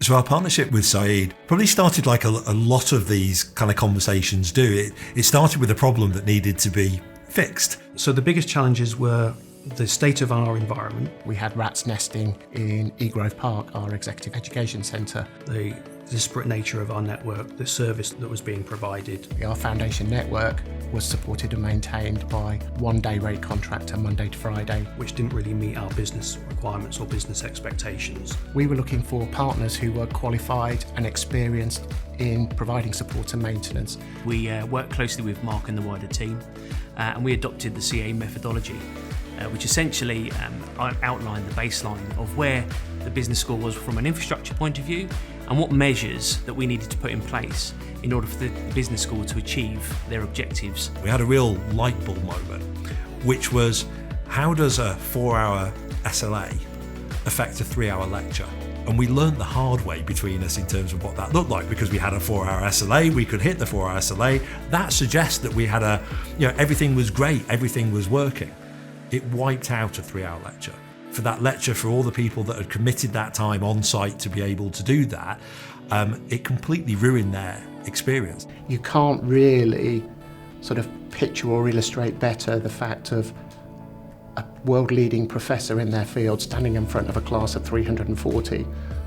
So our partnership with Saïd probably started like a lot of these kind of conversations do. It started with a problem that needed to be fixed. So the biggest challenges were the state of our environment. We had rats nesting in Grove Park, our executive education centre. The disparate nature of our network, the service that was being provided. Our foundation network was supported and maintained by one day rate contractor, Monday to Friday. Which didn't really meet our business requirements or business expectations. We were looking for partners who were qualified and experienced in providing support and maintenance. We worked closely with Mark and the wider team, and we adopted the CA methodology, which essentially outlined the baseline of where the business school was from an infrastructure point of view and what measures that we needed to put in place in order for the business school to achieve their objectives. We had a real light bulb moment, which was, how does a 4-hour SLA affect a 3-hour lecture? And we learnt the hard way between us in terms of what that looked like, because we had a 4-hour SLA, we could hit the 4-hour SLA. That suggests that we had everything was great, everything was working. It wiped out a 3-hour lecture. For that lecture, for all the people that had committed that time on site to be able to do that, it completely ruined their experience. You can't really sort of picture or illustrate better the fact of a world-leading professor in their field standing in front of a class of 340,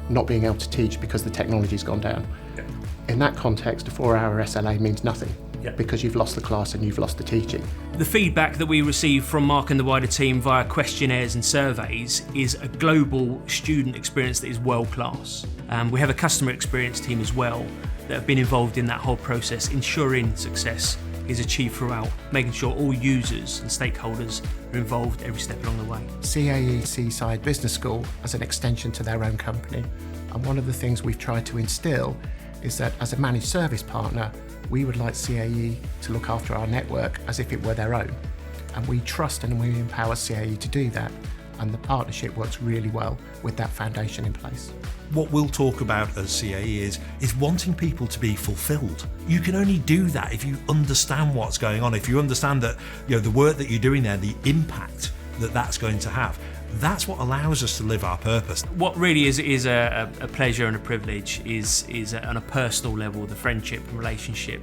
not being able to teach because the technology's gone down. Yeah. In that context, a 4-hour SLA means nothing. Yeah. Because you've lost the class and you've lost the teaching. The feedback that we receive from Mark and the wider team via questionnaires and surveys is a global student experience that is world class. We have a customer experience team as well that have been involved in that whole process, ensuring success is achieved throughout, making sure all users and stakeholders are involved every step along the way. CAE sees Saïd Business School as an extension to their own company, and one of the things we've tried to instill is that as a managed service partner, we would like CAE to look after our network as if it were their own. And we trust and we empower CAE to do that. And the partnership works really well with that foundation in place. What we'll talk about as CAE is wanting people to be fulfilled. You can only do that if you understand what's going on, if you understand that the work that you're doing there, the impact that that's going to have. That's what allows us to live our purpose. What really is a pleasure and a privilege is on a personal level, the friendship and relationship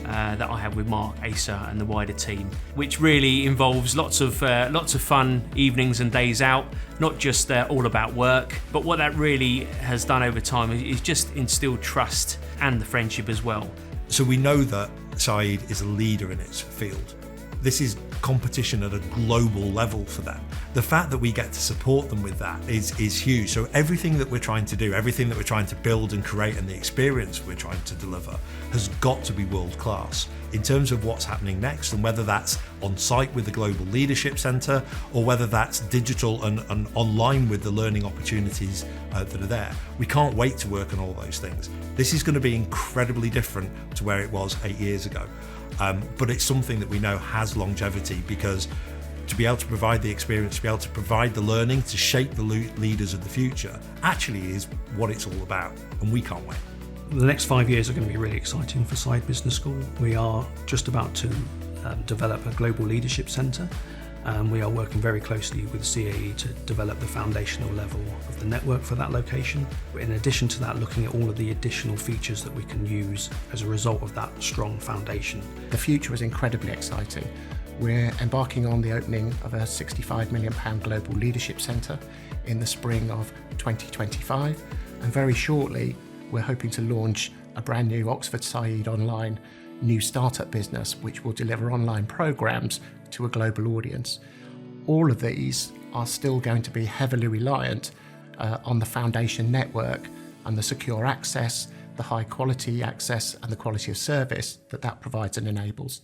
that I have with Mark, Asa and the wider team, which really involves lots of fun evenings and days out, not just all about work, but what that really has done over time is just instilled trust and the friendship as well. So we know that Saïd is a leader in its field. This is competition at a global level for them. The fact that we get to support them with that is huge. So everything that we're trying to do, everything that we're trying to build and create, and the experience we're trying to deliver has got to be world class. In terms of what's happening next, and whether that's on site with the Global Leadership Centre, or whether that's digital and online with the learning opportunities that are there, we can't wait to work on all those things. This is going to be incredibly different to where it was 8 years ago. But it's something that we know has longevity, because to be able to provide the experience, to be able to provide the learning, to shape the leaders of the future, actually is what it's all about, and we can't wait. The next 5 years are going to be really exciting for Saïd Business School. We are just about to develop a global leadership centre, and we are working very closely with CAE to develop the foundational level of the network for that location. In addition to that, looking at all of the additional features that we can use as a result of that strong foundation. The future is incredibly exciting. We're embarking on the opening of a £65 million global leadership centre in the spring of 2025, and very shortly we're hoping to launch a brand new Oxford Saïd Online new startup business, which will deliver online programs to a global audience. All of these are still going to be heavily reliant on the foundation network and the secure access, the high quality access and the quality of service that provides and enables.